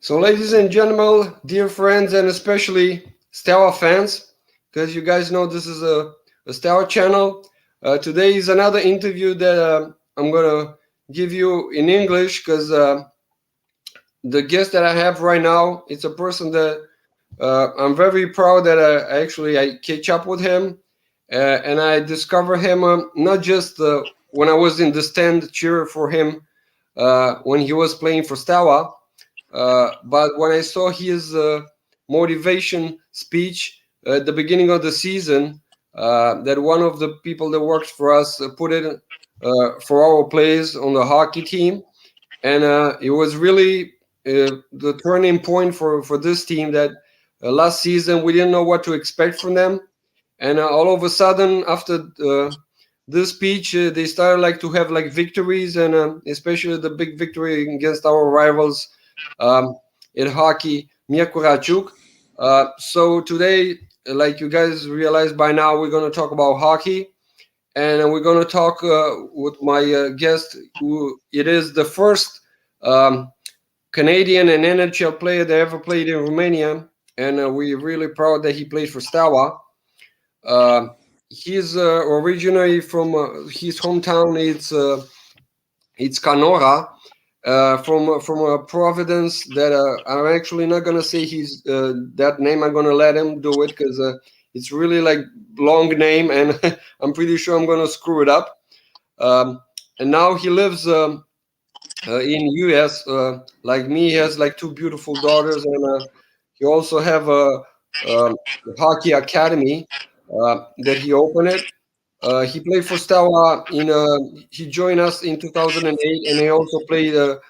So, ladies and gentlemen, dear friends, and especially Steaua fans, because you guys know this is a Steaua channel. Today is another interview that I'm going to give you in English because the guest that I have right now, it's a person that I'm very proud that I catch up with him and I discover him not just when I was in the stand cheer for him when he was playing for Steaua, but when I saw his motivation speech at the beginning of the season, that one of the people that works for us put it for our players on the hockey team, and it was really the turning point for this team. That last season we didn't know what to expect from them, and all of a sudden after this speech, they started to have victories, and especially the big victory against our rivals in hockey, Mierkurachuk. So today, like you guys realize by now, we're going to talk about hockey, and we're going to talk with my guest, who it is the first Canadian and NHL player that ever played in Romania, and we're really proud that he plays for Steaua. He's originally from his hometown. It's Canora, from a Providence that I'm actually not gonna say his that name. I'm gonna let him do it because it's really long name, and I'm pretty sure I'm gonna screw it up. And now he lives in US. Like me, he has two beautiful daughters, and he also have a hockey academy that he opened it. He played for Steaua he joined us in 2008, and he also played a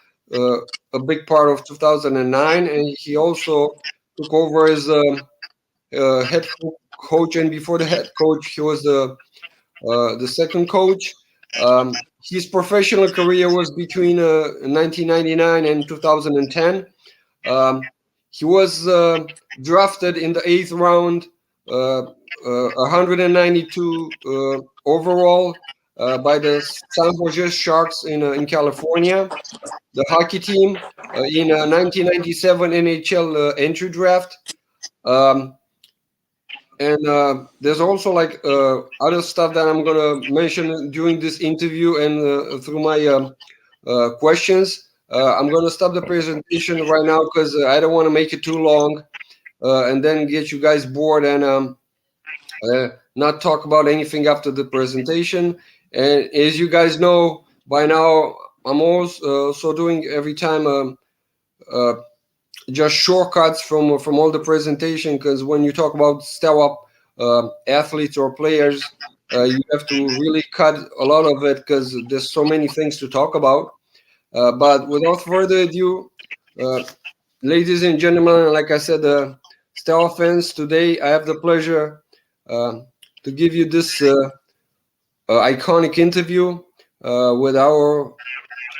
big part of 2009, and he also took over as head coach, and before the head coach, he was the second coach. His professional career was between 1999 and 2010. He was drafted in the 8th round, 192 overall by the San Jose Sharks in California, the hockey team, in 1997 NHL Entry Draft. And there's also other stuff that I'm gonna mention during this interview and through my questions. I'm gonna stop the presentation right now because I don't want to make it too long and then get you guys bored and not talk about anything after the presentation. And as you guys know by now, I'm also doing every time just shortcuts from all the presentation, because when you talk about Steaua athletes or players, you have to really cut a lot of it because there's so many things to talk about. But without further ado, ladies and gentlemen, like I said, Steaua fans, today I have the pleasure to give you this iconic interview with our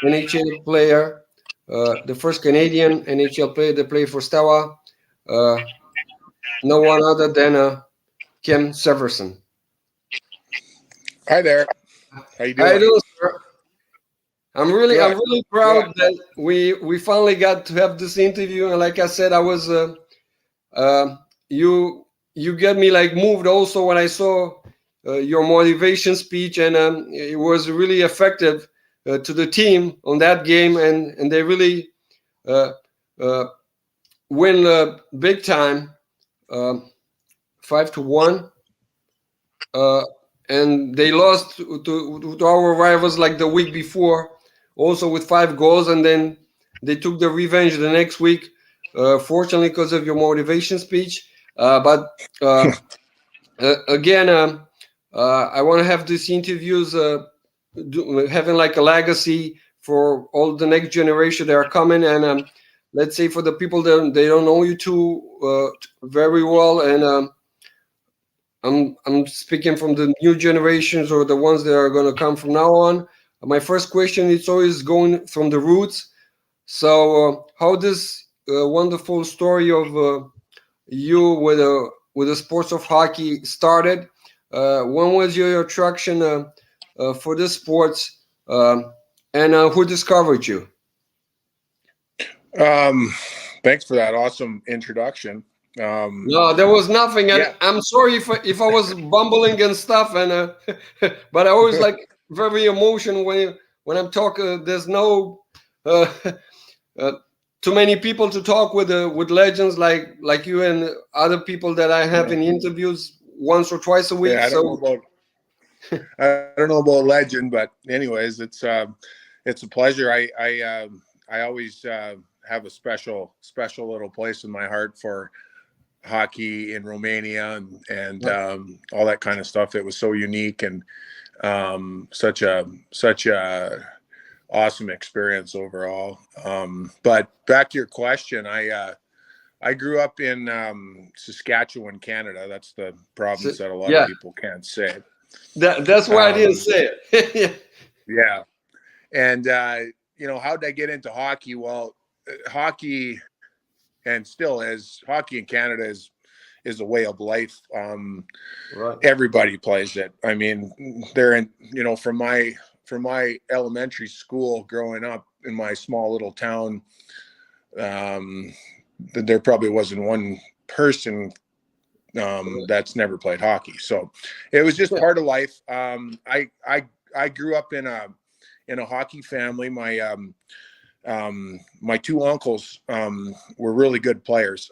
NHL player, the first Canadian NHL player that played for Steaua, no one other than Cam Severson. Hi there. How you doing? How you doing, sir? I'm really proud that we finally got to have this interview. And like I said, I was you get me moved also when I saw your motivation speech, and it was really effective to the team on that game, and they really win big time, 5-1, and they lost to our rivals the week before, also with 5 goals, and then they took the revenge the next week, fortunately because of your motivation speech. But again, I want to have these interviews having a legacy for all the next generation that are coming, and let's say for the people that they don't know you too very well, and I'm speaking from the new generations or the ones that are going to come from now on. My first question is always going from the roots. So how this wonderful story of you with the sports of hockey started? When was your attraction for this sports, and who discovered you? Thanks for that awesome introduction. No, there was nothing, and Yeah. I'm sorry if I was bumbling and stuff, and but I always like very emotional when I'm talking. There's no uh, uh, too many people to talk with legends like you and other people that I have Yeah. in interviews once or twice a week. Yeah, So I don't know about legend, but anyways, it's a pleasure. I always have a special little place in my heart for hockey in Romania and all that kind of stuff. It was so unique and such a awesome experience overall. But back to your question, I grew up in Saskatchewan, Canada. That's the province that a lot of yeah, people can't say. that's why I didn't say it. Yeah. And, how'd I get into hockey? Well, hockey and still is hockey in Canada is a way of life. Right. Everybody plays it. I mean, they're in, from my elementary school growing up in my small little town, there probably wasn't one person that's never played hockey. So it was just part of life. I grew up in a hockey family. My two uncles were really good players.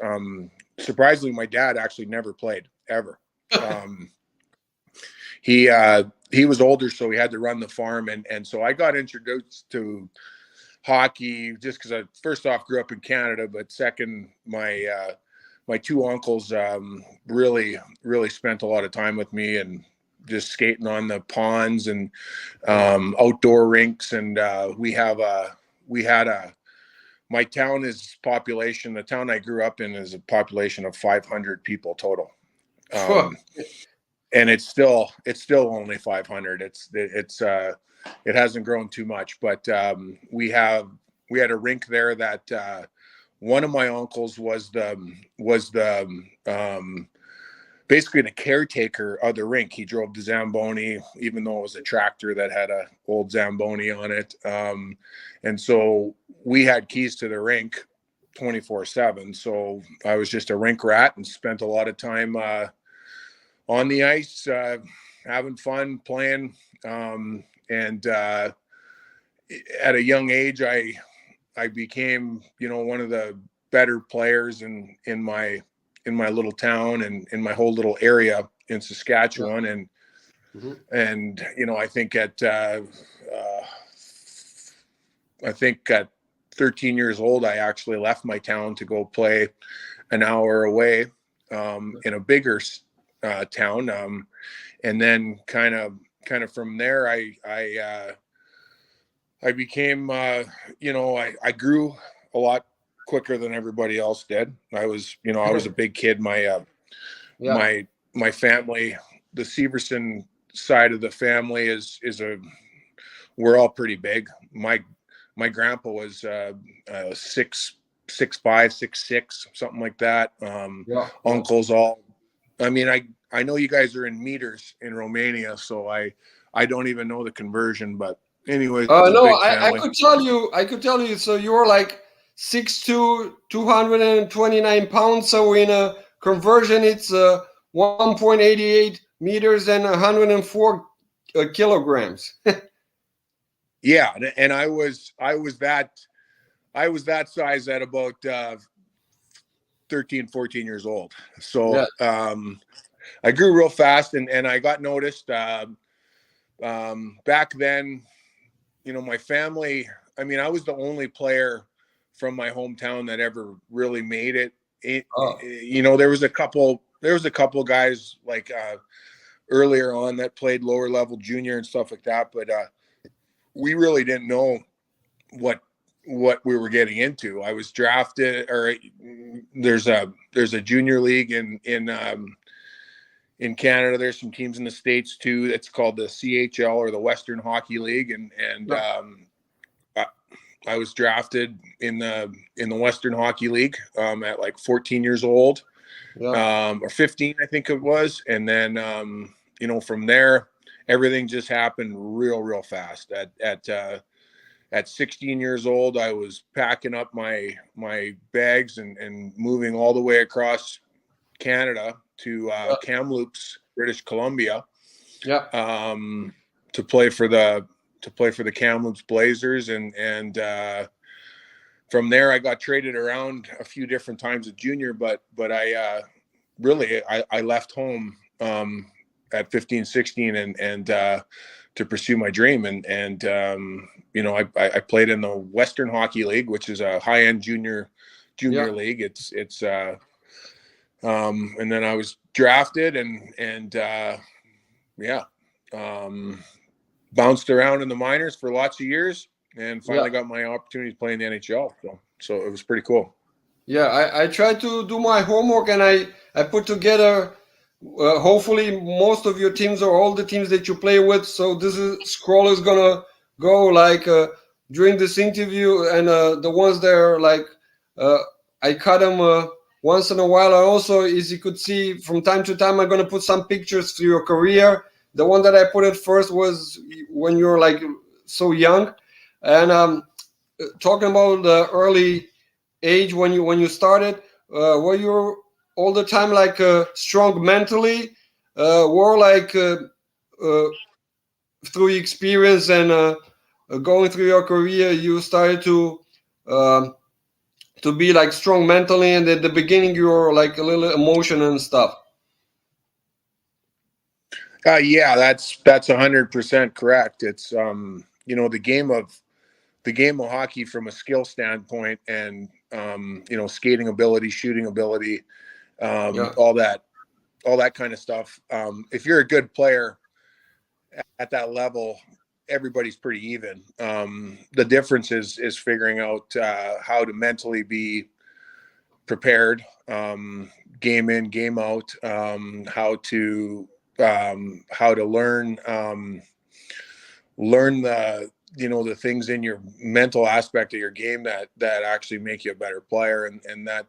Surprisingly, my dad actually never played ever. He was older, so he had to run the farm, and so I got introduced to hockey just because I first off grew up in Canada, but second, my two uncles really spent a lot of time with me and just skating on the ponds and outdoor rinks, and my town is population. The town I grew up in is a population of 500 people total, and it's still only 500. It hasn't grown too much, but we had a rink there that one of my uncles was basically the caretaker of the rink. He drove the Zamboni, even though it was a tractor that had a old Zamboni on it. And so we had keys to the rink 24/7. So I was just a rink rat and spent a lot of time on the ice, having fun, playing. And at a young age, I became, one of the better players in my little town and in my whole little area in Saskatchewan. And, and, I think at 13 years old, I actually left my town to go play an hour away in a bigger town. And then kind of from there, I became, I grew a lot quicker than everybody else did. I was a big kid. My family, the Severson side of the family we're all pretty big. My grandpa was 6'5", 6'6", something like that. Uncles all. I mean, I know you guys are in meters in Romania, so I don't even know the conversion, but anyway, it's a No, big I family. could tell you. So you were like 6'2", 229 pounds. So in a conversion, it's 1.88 meters and 104 kilograms. Yeah, and I was that size at about 13, 14 years old. So I grew real fast, and I got noticed. Back then, my family. I mean, I was the only player from my hometown that ever really made it. There was a couple guys like earlier on that played lower level junior and stuff like that, but we really didn't know what we were getting into. I was drafted, or there's a junior league in Canada. There's some teams in the States too. It's called the CHL, or the Western Hockey League, and I was drafted in the Western Hockey League at like 14 years old, or 15, I think it was, and then from there everything just happened real fast. At at 16 years old, I was packing up my bags and moving all the way across Canada to Kamloops, British Columbia, to play for the Kamloops Blazers, and from there I got traded around a few different times at junior, but I left home at 15, 16 and to pursue my dream, and I played in the Western Hockey League, which is a high-end junior league. It's and then I was drafted and bounced around in the minors for lots of years, and finally got my opportunity to play in the NHL. So it was pretty cool. Yeah, I tried to do my homework, and I put together hopefully most of your teams or all the teams that you play with. So this scroll is gonna go like during this interview, and the ones that are like I cut them once in a while. I also, as you could see, from time to time I'm gonna put some pictures through your career. The one that I put at first was when you were like so young, and talking about the early age when you started, were you all the time like strong mentally, or like through experience and going through your career you started to be like strong mentally, and at the beginning you were like a little emotional and stuff? Yeah, that's 100% correct. It's the game of hockey from a skill standpoint, and skating ability, shooting ability, all that kind of stuff. If you're a good player at that level, everybody's pretty even. The difference is figuring out how to mentally be prepared, game in, game out, how to learn the things in your mental aspect of your game that actually make you a better player, and that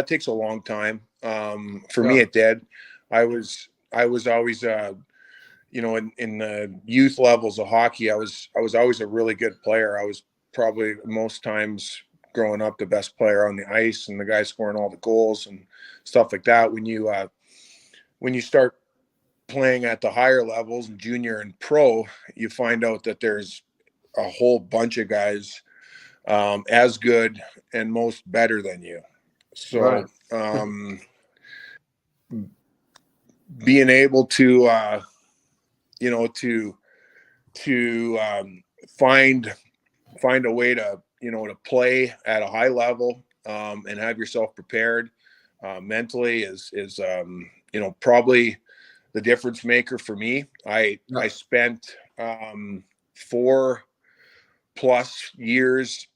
takes a long time. For me, it did. I was always in the youth levels of hockey, I was always a really good player. I was probably most times growing up the best player on the ice and the guy scoring all the goals and stuff like that. When you start playing at the higher levels, junior and pro, you find out that there's a whole bunch of guys as good and most better than you. So being able to find a way to to play at a high level, and have yourself prepared mentally is probably the difference maker for me. I spent 4+ years,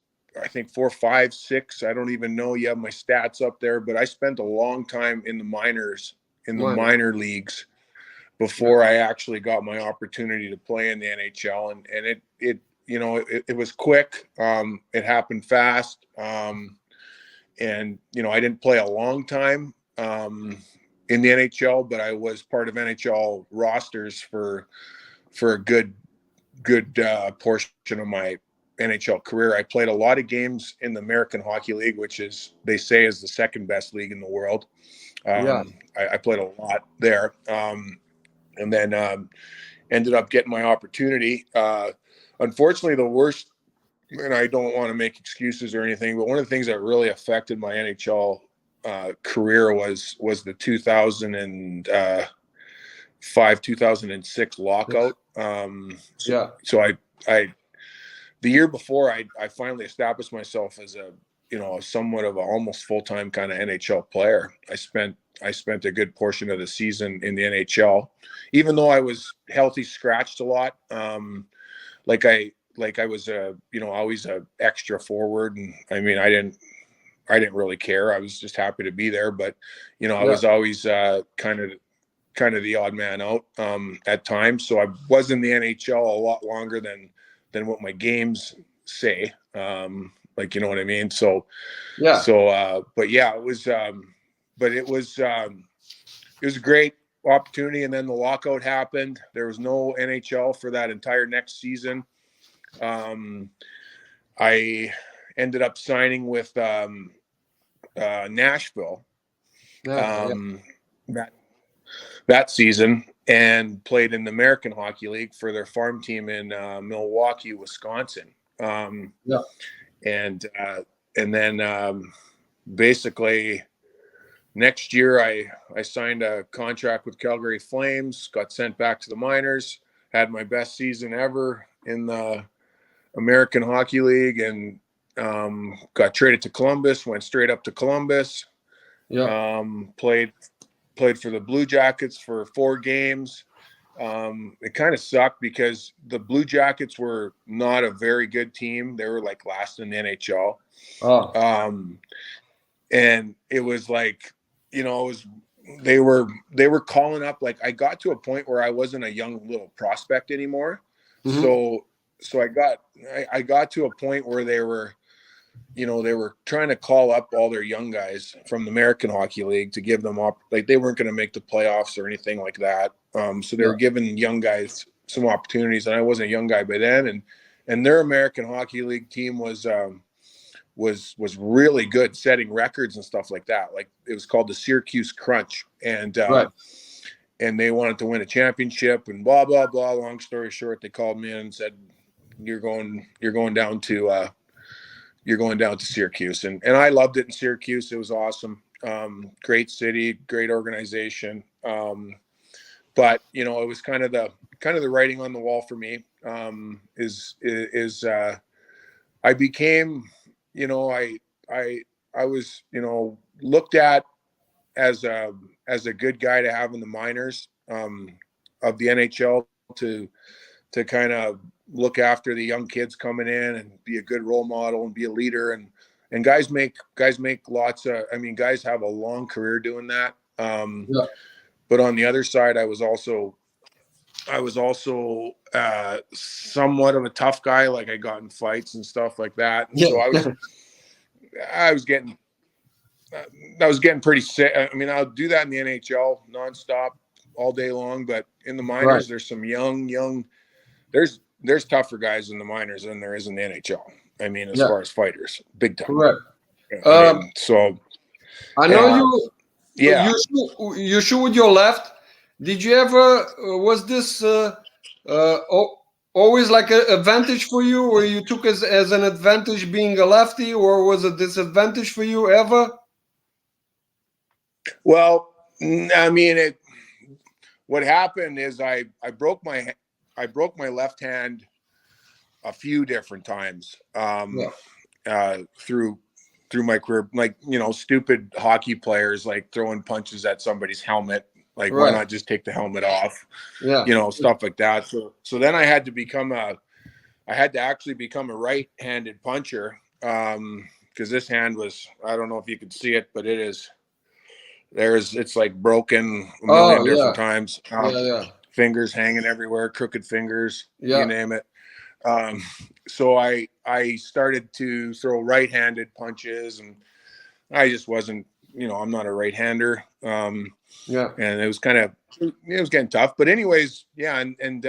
I think 4, 5, 6. I don't even know. You have my stats up there, but I spent a long time in the minors, in the minor leagues, before I actually got my opportunity to play in the NHL. And it was quick. It happened fast. And I didn't play a long time in the NHL, but I was part of NHL rosters for a good portion of my NHL career. I played a lot of games in the American Hockey League, which they say is the second best league in the world. I played a lot there, and then ended up getting my opportunity. Unfortunately, the worst, and I don't want to make excuses or anything, but one of the things that really affected my NHL career was the 2005, 2006 lockout. So I the year before, I finally established myself as a somewhat of a almost full-time kind of NHL player. I spent a good portion of the season in the NHL, even though I was healthy scratched a lot. Like I was always a extra forward, and I mean I didn't really care. I was just happy to be there, but I was always kind of the odd man out at times. So I was in the NHL a lot longer than what my games say. Like, you know what I mean? So but yeah, it was a great opportunity. And then the lockout happened. There was no NHL for that entire next season. I ended up signing with Nashville that season, and played in the American Hockey League for their farm team in Milwaukee, Wisconsin. And then basically next year I signed a contract with Calgary Flames, got sent back to the minors, had my best season ever in the American Hockey League, and got traded to Columbus, went straight up to Columbus. Played for the Blue Jackets for 4 games. It kind of sucked because the Blue Jackets were not a very good team. They were like last in the NHL. And it was like, you know, they were calling up, like, I got to a point where I wasn't a young little prospect anymore. So I got to a point where they were trying to call up all their young guys from the American Hockey League to give them up. Like, they weren't going to make the playoffs or anything like that. So they were giving young guys some opportunities, and I wasn't a young guy by then. And their American Hockey League team was really good, setting records and stuff like that. Like, it was called the Syracuse Crunch, and they wanted to win a championship, and blah blah blah. Long story short, they called me in and said, "You're going down to Syracuse," and I loved it in Syracuse. It was awesome. Great city, great organization. But you know, it was kind of the writing on the wall for me. I became, you know, I was, you know, looked at as a good guy to have in the minors of the NHL, to kind of look after the young kids coming in and be a good role model and be a leader, and guys make lots of, I mean, guys have a long career doing that. But on the other side, I was also somewhat of a tough guy. Like, I got in fights and stuff like that. And so I was getting pretty sick. I mean, I'll do that in the NHL nonstop all day long, but in the minors, there's some young, there's tougher guys in the minors than there is in the NHL. I mean, as far as fighters, big time. Correct. So I know you shoot with your left. Did you ever, was this always like an advantage for you, or you took as an advantage being a lefty, or was it a disadvantage for you ever? Well, I mean, what happened is I broke my left hand a few different times through my career. Like, you know, stupid hockey players, like throwing punches at somebody's helmet. Like, why not just take the helmet off? You know, stuff like that. So then I had to actually become a right-handed puncher, because this hand was, I don't know if you could see it, but it's like broken a million different times. Fingers hanging everywhere, crooked fingers, you name it. So I started to throw right-handed punches, and I just wasn't, you know, I'm not a right-hander. And it was getting tough. But anyways, and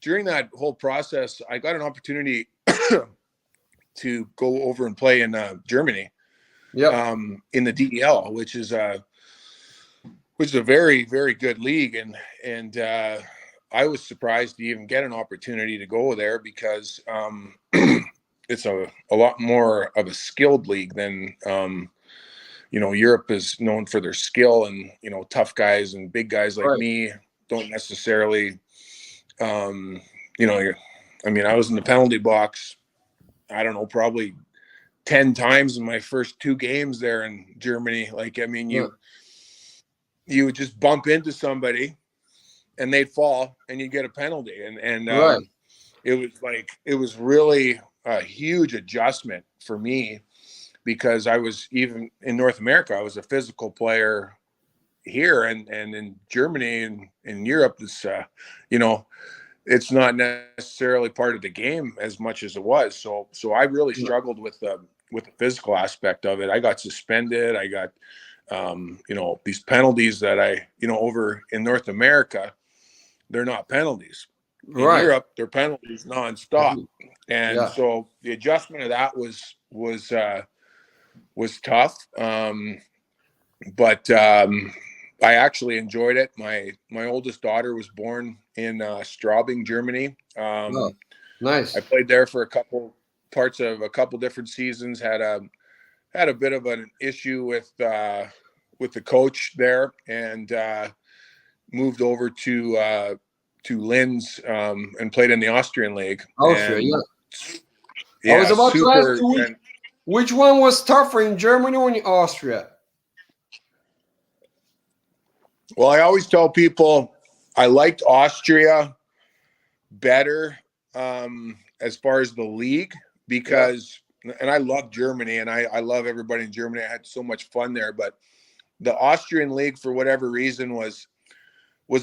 during that whole process, I got an opportunity to go over and play in Germany. In the DEL, which is a very, very good league, and I was surprised to even get an opportunity to go there, because it's a lot more of a skilled league than you know, Europe is known for their skill, and, you know, tough guys and big guys like me don't necessarily, you know, I mean, I was in the penalty box, I don't know, probably 10 times in my first 2 games there in Germany. Like, I mean, you would just bump into somebody and they'd fall and you get a penalty. And it was really a huge adjustment for me, because I was, even in North America, I was a physical player here, and in Germany and in Europe, it's, you know, it's not necessarily part of the game as much as it was. So I really struggled with the physical aspect of it. I got suspended. I got, you know, these penalties that I, you know, over in North America, they're not penalties. in Right. Europe, they're penalties nonstop. And Yeah. so the adjustment of that was tough. But I actually enjoyed it. My oldest daughter was born in Straubing, Germany. Oh, nice. I played there for a couple different seasons. Had a bit of an issue with the coach there, and moved over to Linz and played in the Austrian League. Austria, And I was about to ask super. you which one was tougher, in Germany or in Austria? Well, I always tell people I liked Austria better as far as the league, because and I love Germany, and I love everybody in Germany. I had so much fun there, but the Austrian league, for whatever reason, was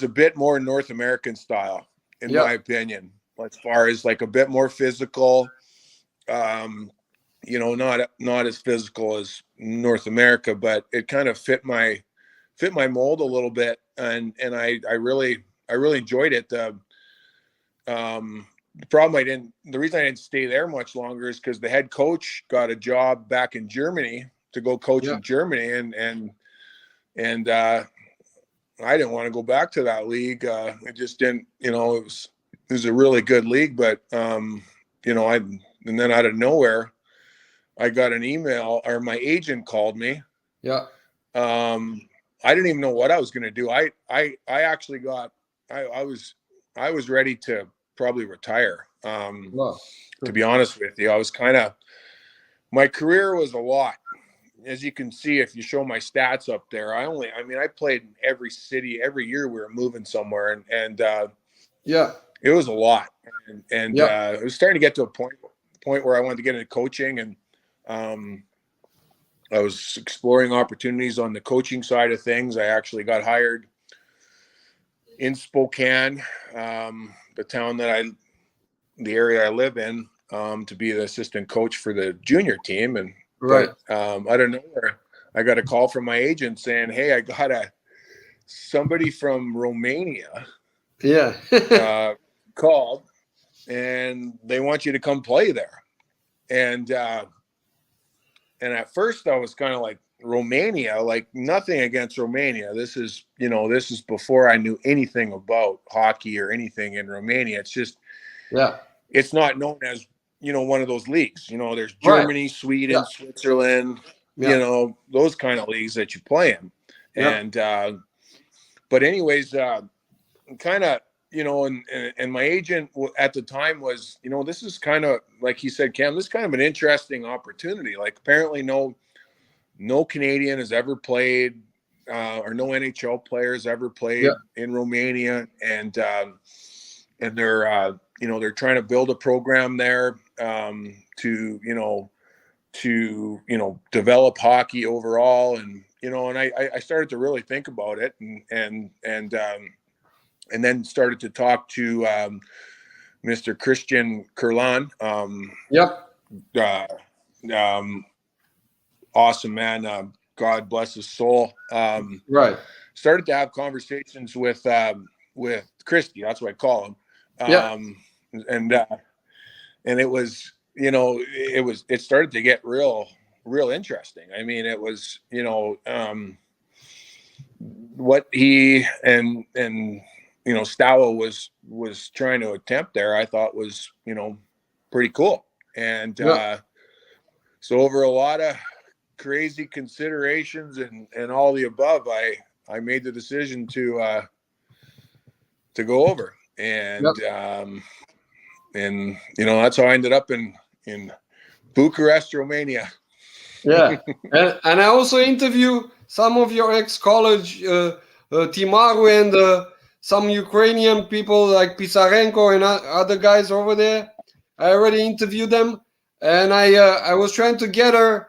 a bit more North American style, in my opinion, as far as like a bit more physical, not as physical as North America, but it kind of fit my mold a little bit. And I really enjoyed it. The reason I didn't stay there much longer is because the head coach got a job back in Germany to go coach in Germany. And I didn't want to go back to that league. It just didn't, it was a really good league, but, and then out of nowhere, I got an email, or my agent called me. Yeah. I didn't even know what I was going to do. I actually I was ready to probably retire. To be honest with you, I was my career was a lot. As you can see, if you show my stats up there, I played in every city. Every year we were moving somewhere, and it was a lot. And it was starting to get to a point where I wanted to get into coaching, and I was exploring opportunities on the coaching side of things. I actually got hired in Spokane, the area I live in, to be the assistant coach for the junior team. And but I don't know where I got a call from my agent saying, "Hey, I got somebody from Romania called, and they want you to come play there." And at first I was kind of like, Romania, like, nothing against Romania. This is before I knew anything about hockey or anything in Romania. It's just, it's not known as, one of those leagues. There's Germany, Sweden, Switzerland, those kind of leagues that you play in. And, but anyways, kind of, and my agent at the time was, this is kind of, like he said, Cam, this is kind of an interesting opportunity. Like, apparently no Canadian has ever played, or no NHL players ever played in Romania. And they're, they're trying to build a program there, to develop hockey overall. And, and I started to really think about it, and then started to talk to Mr. Christian Kurlan. Awesome man. God bless his soul. Started to have conversations with Christy. That's what I call him. And it was, it started to get real interesting. I mean, it was, what he and Steaua was trying to attempt there, I thought was, pretty cool. And so over a lot of crazy considerations and all the above, I made the decision to go over. And that's how I ended up in Bucharest, Romania. And I also interview some of your ex-college, Timaru, and some Ukrainian people like Pisarenko and other guys over there. I already interviewed them, and I was trying to gather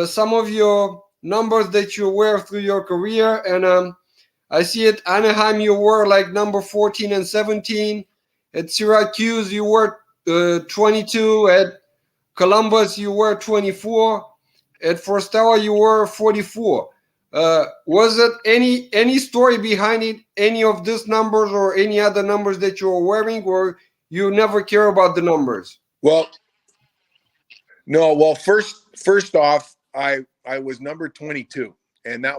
some of your numbers that you were through your career. And I see at Anaheim you were like number 14 and 17. At Syracuse you were 22. At Columbus you were 24. At Steaua you were 44. Was it any story behind it? Any of these numbers or any other numbers that you're wearing, or you never care about the numbers? Well, no. Well, first off, I was number 22, and that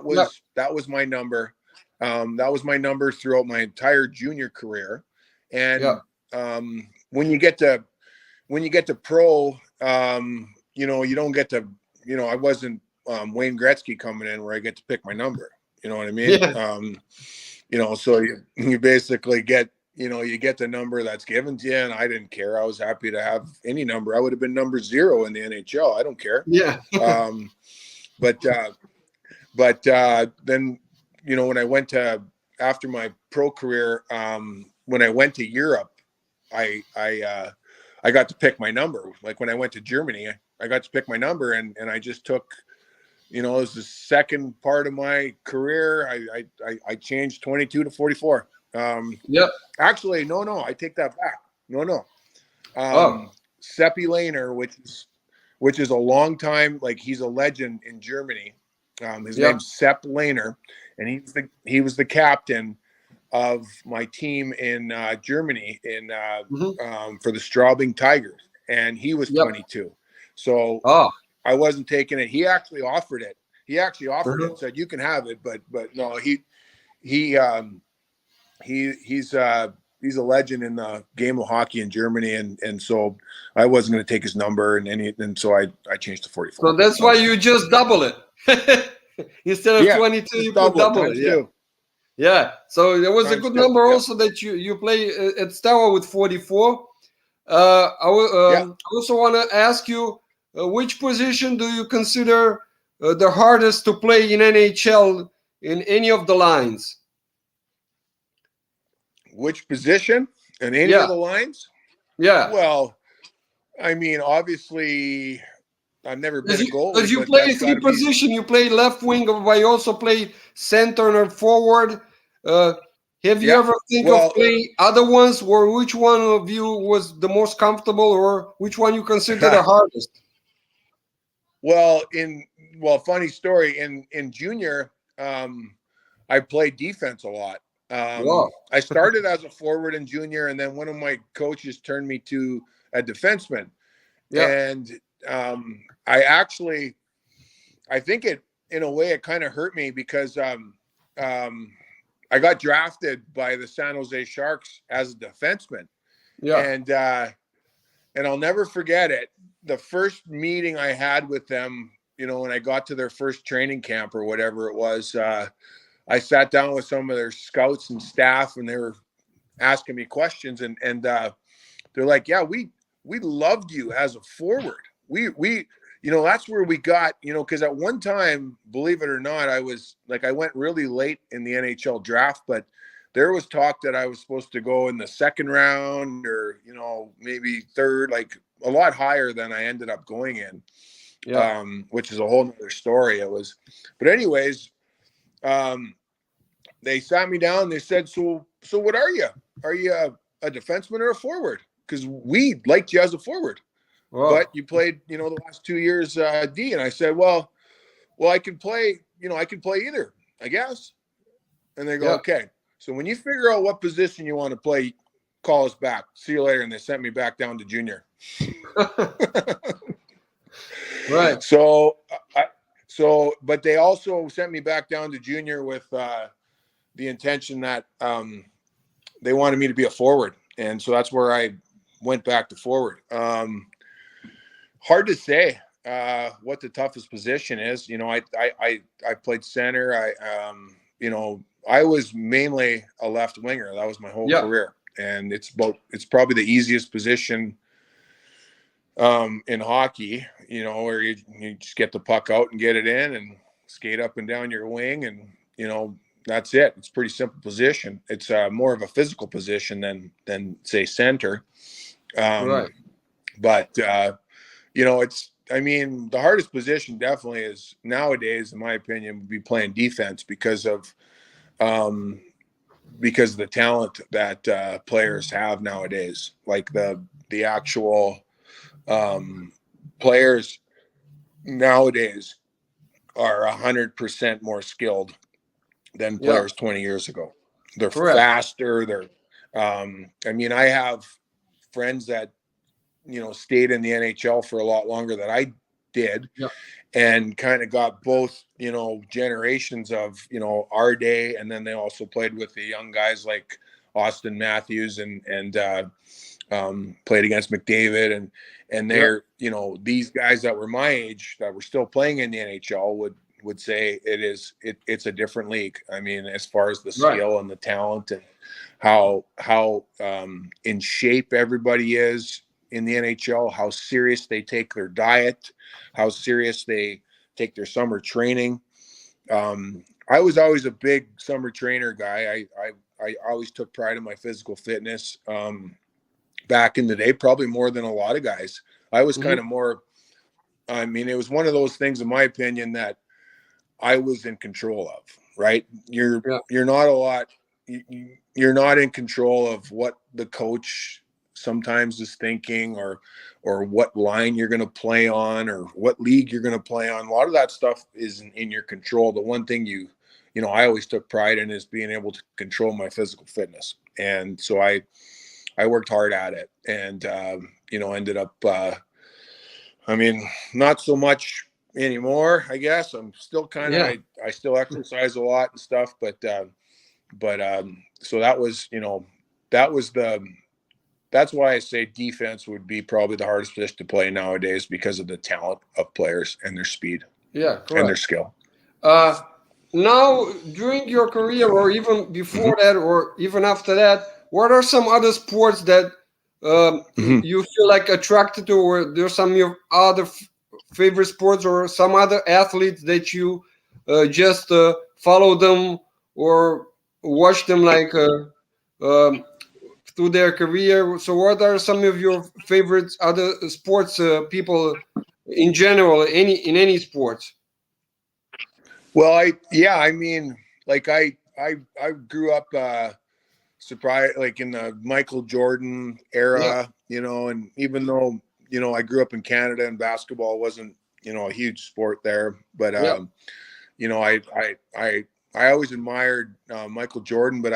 Yeah, was my number. That was my number throughout my entire junior career. yeah, And when you get to pro, you don't get to, I wasn't Wayne Gretzky coming in where I get to pick my number. You know what I mean? yeah, So you basically get, you get the number that's given to you, and I didn't care. I was happy to have any number. I would have been number 0 in the NHL. I don't care. yeah. Um, but then, when I went to, after my pro career, when I went to Europe, I got to pick my number. Like when I went to Germany, I got to pick my number, and I just took, it was the second part of my career. I changed 22 to 44. Yep. Actually, no, I take that back. No. Oh, Seppi Lehner, which is a long time, like he's a legend in Germany. His yep. name's Sepp Lehner, and he was the captain of my team in Germany for the Straubing Tigers, and he was Yep. 22. So Oh, I wasn't taking it. He actually offered it. uh-huh. Said you can have it, but no, he's a legend in the game of hockey in Germany, and so I wasn't going to take his number, and so I changed to 44. So that's why you just double it. Instead of 22, just you put double it. times Yeah. 2. Yeah. So it was a Times good 2. number Yeah. also that you play at Steaua with 44. I also want to ask you, which position do you consider the hardest to play in NHL in any of the lines? Which position in any Yeah. of the lines? Yeah. Well, I mean, obviously, I've never been a goalie, Because you but play that's got three to be. positions. You play left wing, but you also play center or forward. Have you Yeah. ever think of Well, playing other ones, or which one of you was the most comfortable, or which one you consider the hardest? funny story. In junior, I played defense a lot. Wow. I started as a forward in junior, and then one of my coaches turned me to a defenseman. Yeah. And I think it, in a way, it kind of hurt me because I got drafted by the San Jose Sharks as a defenseman, Yeah. and I'll never forget it. The first meeting I had with them, when I got to their first training camp or whatever it was, I sat down with some of their scouts and staff, and they were asking me questions, and they're like, "Yeah, we loved you as a forward. We that's where we got, because at one time, believe it or not, I went really late in the NHL draft, but there was talk that I was supposed to go in the second round or, maybe third, like a lot higher than I ended up going in, Yeah. which is a whole nother story. But anyways, they sat me down and they said, so what are you? Are you a defenseman or a forward? Because we liked you as a forward. Wow. But you played, the last 2 years D. And I said, well, I can play, I can play either, I guess. And they go, Yeah. okay. So when you figure out what position you want to play, call us back. See you later. And they sent me back down to junior. Right. But they also sent me back down to junior with the intention that they wanted me to be a forward. And so that's where I went back to forward. Hard to say what the toughest position is. I played center. I was mainly a left winger. That was my whole career, and it's probably the easiest position in hockey. Where you just get the puck out and get it in and skate up and down your wing, and that's it. It's a pretty simple position. It's more of a physical position than say center. Right. But the hardest position definitely is nowadays, in my opinion, would be playing defense because of the talent that players have nowadays. Like the actual players nowadays are 100% more skilled than players 20 years ago. They're Correct. faster. I mean, I have friends that, stayed in the NHL for a lot longer than I did, and kind of got both, generations of, our day. And then they also played with the young guys like Austin Matthews and played against McDavid. And they're, these guys that were my age that were still playing in the NHL would say it's a different league. I mean, as far as the skill and the talent and how in shape everybody is in the NHL, how serious they take their diet, how serious they take their summer training. I was always a big summer trainer guy. I always took pride in my physical fitness. Back in the day, probably more than a lot of guys. I was kind of more, I mean, it was one of those things, in my opinion, that I was in control of, right? You're not a lot, you're not in control of what the coach sometimes is thinking, or what line you're going to play on, or what league you're going to play on. A lot of that stuff isn't in your control. The one thing I always took pride in is being able to control my physical fitness. And so I worked hard at it, and, ended up, I mean, not so much anymore, I guess. I'm still kind of, I still exercise a lot and stuff, but so that was, that's why I say defense would be probably the hardest position to play nowadays, because of the talent of players and their speed and their skill. Now, during your career, or even before that, or even after that, what are some other sports that you feel like attracted to, or there's some of your other favorite sports, or some other athletes that you just follow them or watch them like through their career? So what are some of your favorite other sports people in general, in any sports? Well, I mean, like I grew up surprised, like in the Michael Jordan era, and even though, I grew up in Canada and basketball wasn't, a huge sport there, but I always admired Michael Jordan. But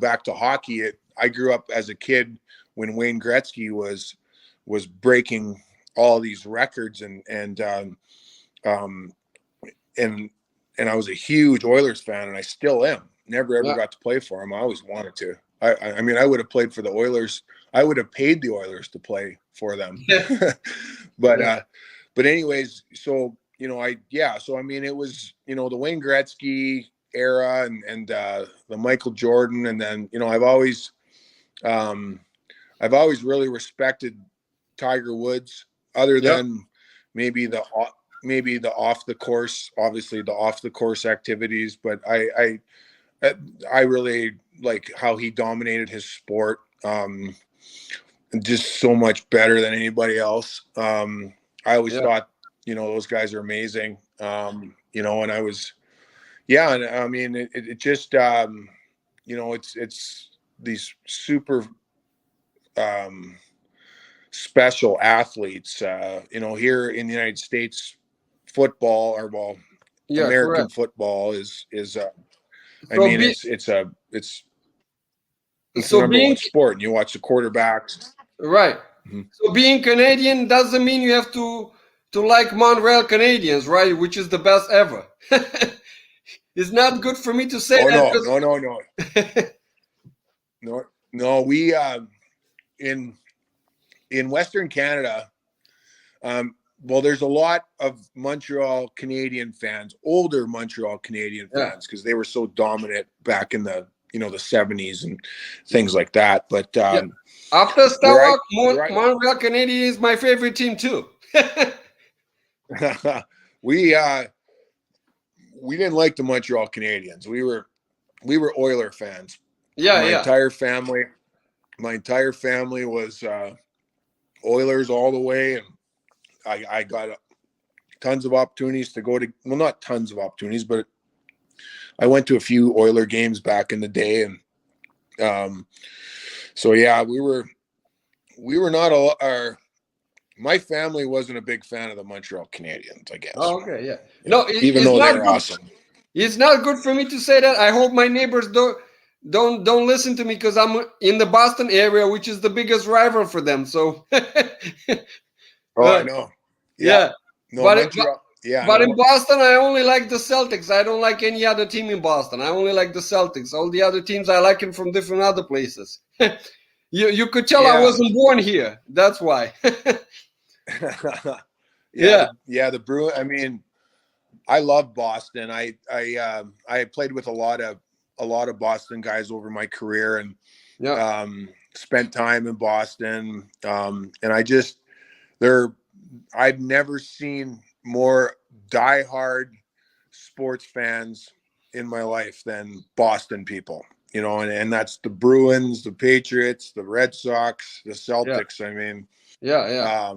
back to hockey, I grew up as a kid when Wayne Gretzky was breaking all these records, and I was a huge Oilers fan, and I still am. Never ever got to play for him. I always wanted to. I mean, I would have played for the Oilers. I would have paid the Oilers to play for them. But anyways, so so I mean, it was the Wayne Gretzky era, and the Michael Jordan, and then I've always really respected Tiger Woods, other than maybe the off the course, obviously the off the course activities. But I really like how he dominated his sport, just so much better than anybody else. I always thought, those guys are amazing. And I was, and I mean, it just, it's these super, special athletes, here in the United States. Football, or American football is I mean, it's the number one sport, and you watch the quarterbacks. Right. So being Canadian doesn't mean you have to like Montreal Canadiens, right? Which is the best ever. It's not good for me to say that. No. We in Western Canada, well, there's a lot of Montreal Canadian fans, older Montreal Canadian fans, because they were so dominant back in the the 70s and things like that. But after Steaua, Montreal Canadiens is my favorite team too. We didn't like the Montreal Canadiens. We were Oiler fans. My entire family was Oilers all the way, and I got tons of opportunities to go to, well, not tons of opportunities, but I went to a few Oiler games back in the day. And so we were not my family wasn't a big fan of the Montreal Canadiens, I guess. Oh, okay, yeah. You No, know, even it's though they not were good. awesome. It's not good for me to say that. I hope my neighbors don't listen to me because I'm in the Boston area, which is the biggest rival for them. So, Oh, I know. Yeah. yeah. No, But, but Montreal. Yeah, but in no. Boston, I only like the Celtics. I don't like any other team in Boston. I only like the Celtics. All the other teams I like them from different other places. You could tell I Yeah. wasn't born here. That's why. Yeah. Yeah. The Bruin. I mean, I love Boston. I played with a lot of Boston guys over my career, and Yeah. spent time in Boston. And I've never seen more diehard sports fans in my life than Boston people. You know, and that's the Bruins, the Patriots, the Red Sox, the Yeah. Celtics. I mean, Yeah.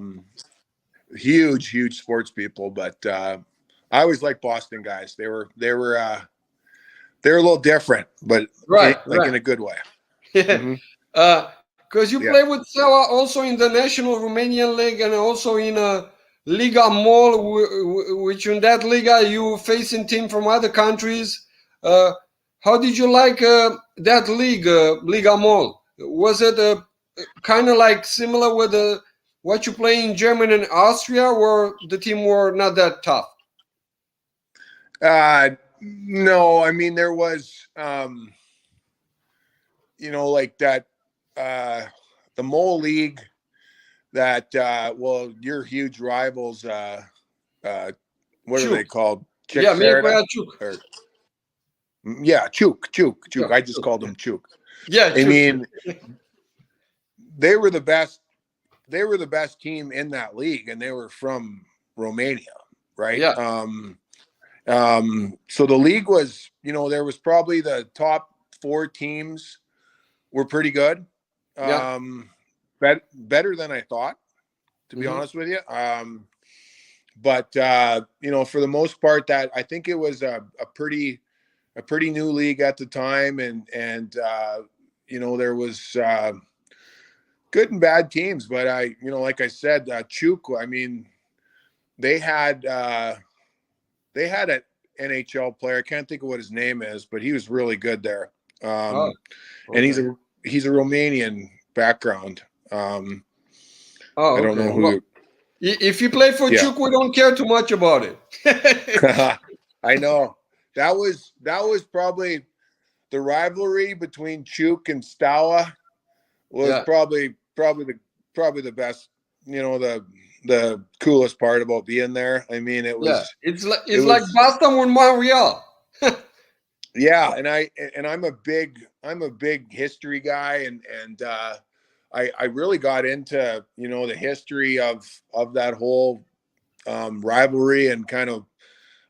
huge sports people. But I always liked Boston guys. They were a little different, but Right. in a good way. Right. Mm-hmm. Because you Yeah. play with Steaua also in the National Romanian League and also in a Liga Mall, which in that Liga you facing team from other countries. Uh, how did you like that league, Liga Mall? Was it kind of like similar with what you play in Germany and Austria, or the team were not that tough? No, I mean there was, like that, the Mole League. That well, your huge rivals. What are they Chuk. called? Chick Yeah, me Sereda? Chuk. Or yeah, Chuk. Chuk. I just Chuk. called them Chuk. Yeah, I Chuk. mean, they were the best. They were the best team in that league, and they were from Romania, right? Yeah. So the league was, there was probably the top 4 teams were pretty good. Yeah. Better than I thought, to be Hmm. honest with you. But for the most part, that I think it was a pretty new league at the time, and there was good and bad teams. But like I said, Chuk. I mean, they had an NHL player. I can't think of what his name is, but he was really good there. Oh, And okay. he's a Romanian background. Oh, I don't okay. know Well, who. if you play for Yeah. Chuk, we don't care too much about it. I know that was probably the rivalry between Chuk and Steaua was Yeah. probably the best, the coolest part about being there. I mean, Yeah. it It's like was Boston with Montreal. yeah. And I'm a big history guy, and I really got into, the history of that whole rivalry, and kind of,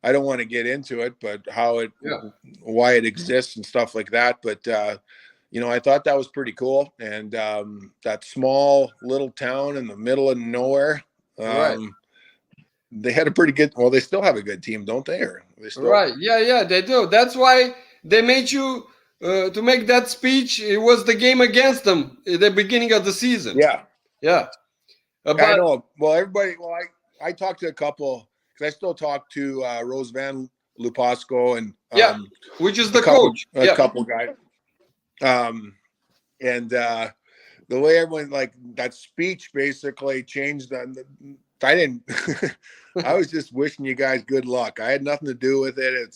I don't want to get into it, but Yeah. why it exists and stuff like that. But I thought that was pretty cool. And that small little town in the middle of nowhere, Right. they had a pretty good. Well, they still have a good team, don't they? Or they still? Right. Yeah. They do. That's why they made you to make that speech. It was the game against them at the beginning of the season. Yeah, Yeah. I But know. Well, everybody. Well, I talked to a couple, because I still talk to Rose Van Lupasco, and yeah, which is the coach. a Yeah. couple guys. And the way everyone, like, that speech basically changed. I didn't. I was just wishing you guys good luck. I had nothing to do with it.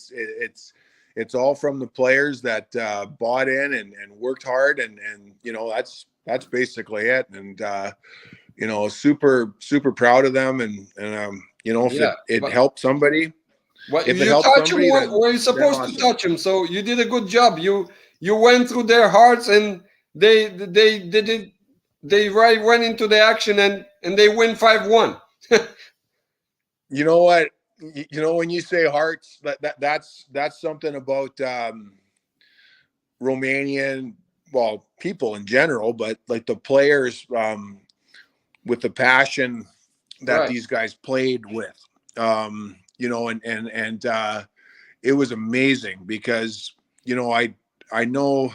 It's all from the players that bought in and worked hard, and that's basically it. And super proud of them, and if Yeah. it But helped somebody, you touch them then when you're supposed to awesome. touch them. So you did a good job. You went through their hearts, and they right went into the action, and they win 5-1. You know what? When you say hearts, that's something about Romanian, well, people in general, but like the players, with the passion that Right. these guys played with, and it was amazing, because I know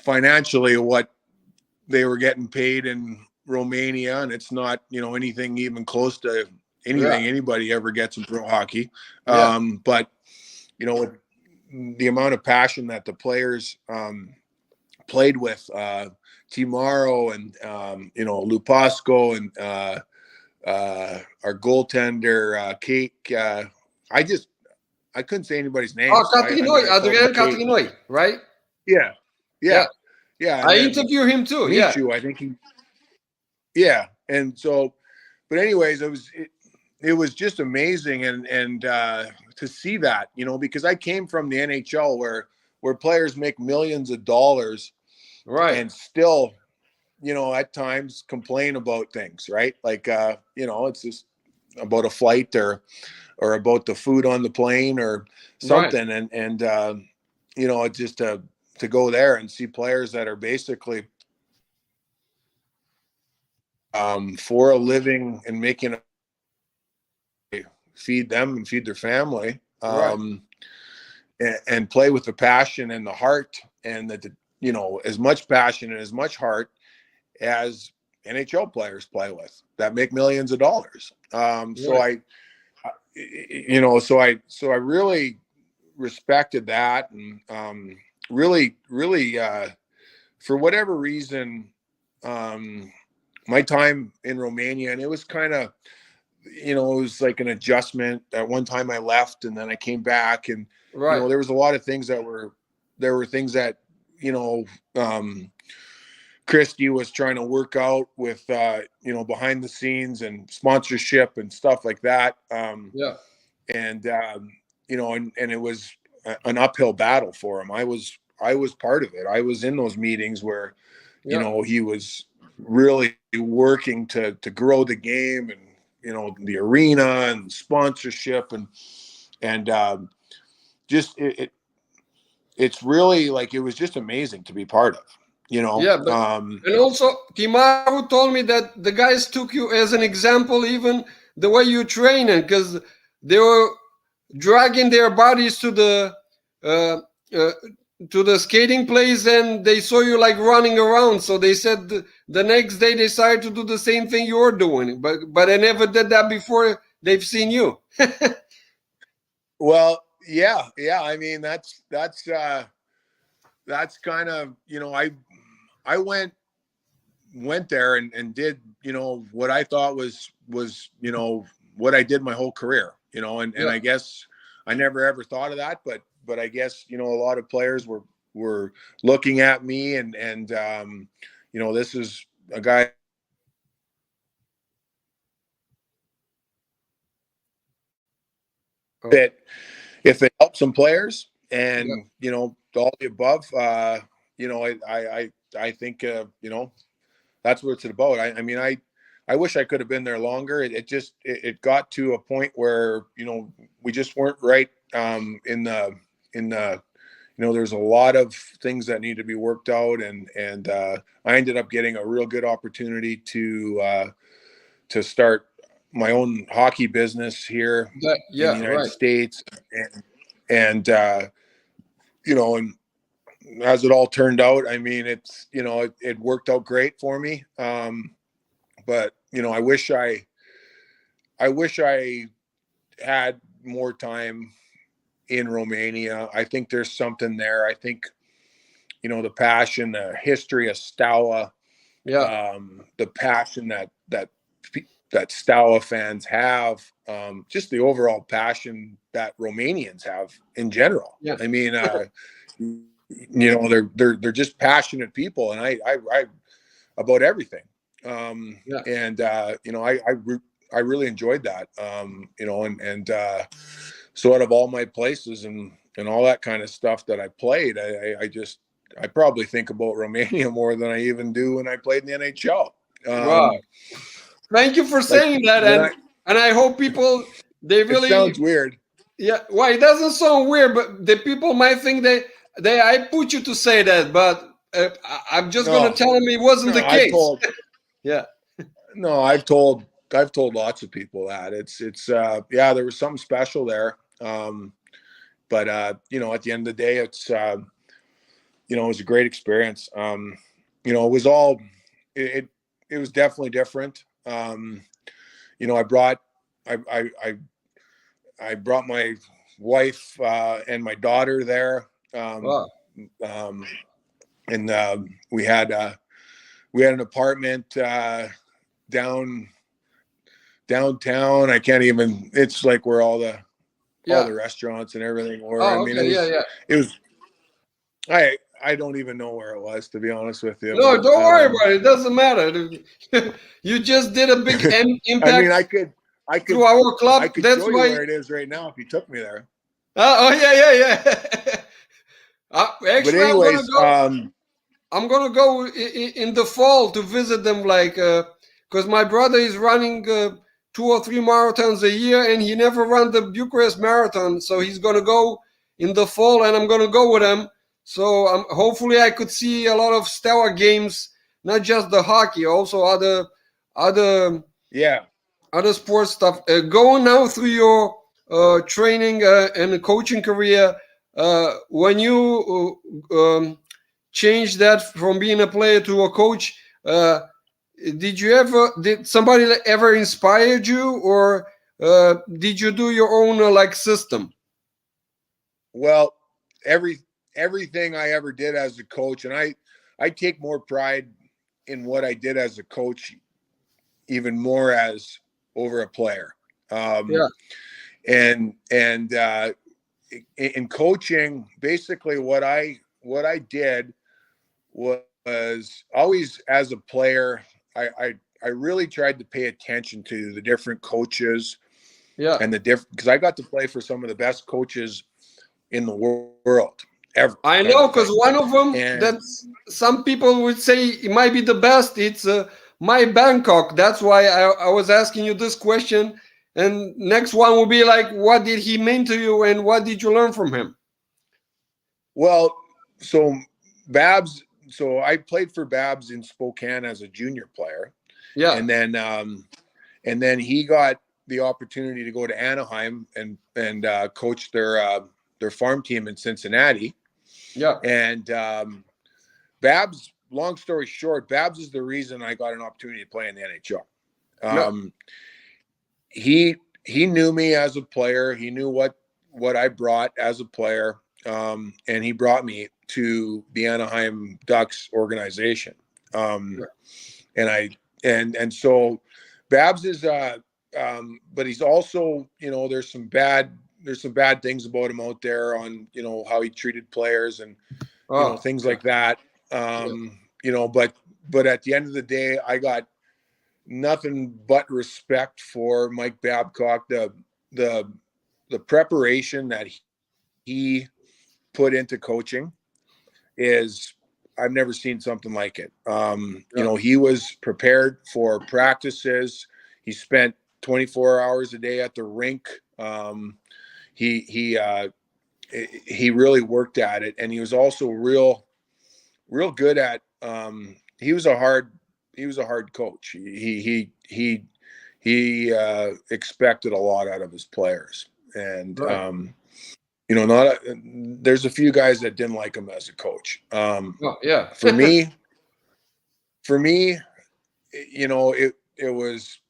financially what they were getting paid in Romania, and it's not, anything even close to anything anybody ever gets in pro hockey. But, with the amount of passion that the players played with, Timaro and, Lupasco and our goaltender, Cake. I couldn't say anybody's name. Oh, Catrinoi, Adrian Catrinoi, right? Yeah. I interview him too. Michu, I think and so, but anyways, it was just amazing, and to see that, because I came from the NHL where players make millions of dollars, right, and still, at times complain about things, right? Like, it's just about a flight or about the food on the plane or something. Right. And just to go there and see players that are basically for a living and making feed them and feed their family, and play with the passion and the heart, and as much passion and as much heart as NHL players play with that make millions of dollars. So I really respected that, and really, for whatever reason, my time in Romania, and it was kind of, it was like an adjustment. At one time I left, and then I came back, and there was a lot of things that were Christy was trying to work out with, behind the scenes and sponsorship and stuff like that. And it was an uphill battle for him. I was part of it. I was in those meetings where, he was really working to grow the game, and, the arena and sponsorship, and just it's really, like, it was just amazing to be part of. And also Timaru told me that the guys took you as an example, even the way you train, and because they were dragging their bodies to the skating place, and they saw you like running around. So they said the next day they decided to do the same thing you're doing, but they never did that before they've seen you. Well, yeah. I mean, that's kind of, I went there and did, what I thought was, what I did my whole career, and I guess I never ever thought of that, but I guess, a lot of players were looking at me, and this is a guy that, if it helps some players, and all the above, I think that's what it's about. I mean, I wish I could have been there longer. It got to a point where, we just weren't right, in the there's a lot of things that need to be worked out, and I ended up getting a real good opportunity to start my own hockey business here in the United States, and and as it all turned out, I mean, it's, it worked out great for me. But, I wish I had more time in Romania. I think there's something there. I think, the passion, the history of Steaua, the passion that Steaua fans have, just the overall passion that Romanians have in general. I mean, they're just passionate people, and I about everything. And I really enjoyed that. And so out of all my places and all that kind of stuff that I played, I probably think about Romania more than I even do when I played in the NHL. Thank you for saying that, and I hope people, they really. It sounds weird. Yeah, well, it doesn't sound weird, but the people might think I put you to say that, but I'm just going to tell them it wasn't the case. I've told lots of people that it's there was something special there. But at the end of the day, it's it was a great experience. It was all definitely different. You know, I brought my wife and my daughter there. Wow. And we had an apartment downtown. I can't even. It's like where all the restaurants and everything were. I Oh, mean, okay. it was. I don't even know where it was, to be honest with you. No, But don't worry about it. It doesn't matter. You just did a big I mean, impact I through our club. could That's show you why. where it is right now if you took me there. Oh, yeah. But Actually, anyways, I'm gonna go in the fall to visit them, like, because my brother is running 2 or 3 marathons a year, and he never ran the Bucharest Marathon, so he's gonna go in the fall, and I'm gonna go with him. So hopefully I could see a lot of Steaua games, not just the hockey, also other yeah. other sports stuff. Going now through your training and coaching career, when you change that from being a player to a coach, did somebody ever inspired you, or did you do your own like system? Well, everything I ever did as a coach, and I take more pride in what I did as a coach, even more as over a player. Yeah. And in coaching, basically what I did was always, as a player, I really tried to pay attention to the different coaches Yeah. and the different, because I got to play for some of the best coaches in the world ever. I Kind know, of because thing. one of them And that some people would say it might be the best. It's my Bangkok. That's why I was asking you this question. And next one will be like, what did he mean to you, and what did you learn from him? well, so Babs, so I played for Babs in Spokane as a junior player, Yeah. and then he got the opportunity to go to Anaheim and coach their farm team in Cincinnati. Yeah. And Babs, long story short, Babs is the reason I got an opportunity to play in the NHL. Yeah. He knew me as a player. He knew what I brought as a player, and he brought me to the Anaheim Ducks organization. And so Babs is, but he's also, you know, there's some bad things about him out there on, you know, how he treated players and, you know, things like that. You know, but at the end of the day, I got nothing but respect for Mike Babcock. The preparation that he put into coaching is, I've never seen something like it. You know, he was prepared for practices. He spent 24 hours a day at the rink. He really worked at it, and he was also real good at. He was a hard coach. He expected a lot out of his players, and you know, there's a few guys that didn't like him as a coach. For me, you know, it was,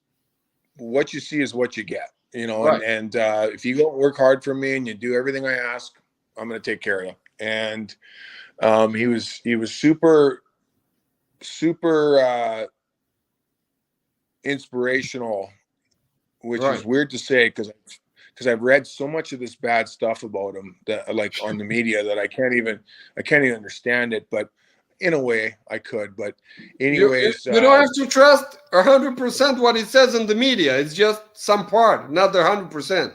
what you see is what you get, you know, and if you go work hard for me and you do everything I ask, I'm going to take care of you. And he was super inspirational, which is weird to say, because I've read so much of this bad stuff about him, that, like, on the media, that I can't even understand it. But in a way, I could. But anyways, you don't have to trust 100% what it says in the media. It's just some part, not the 100%.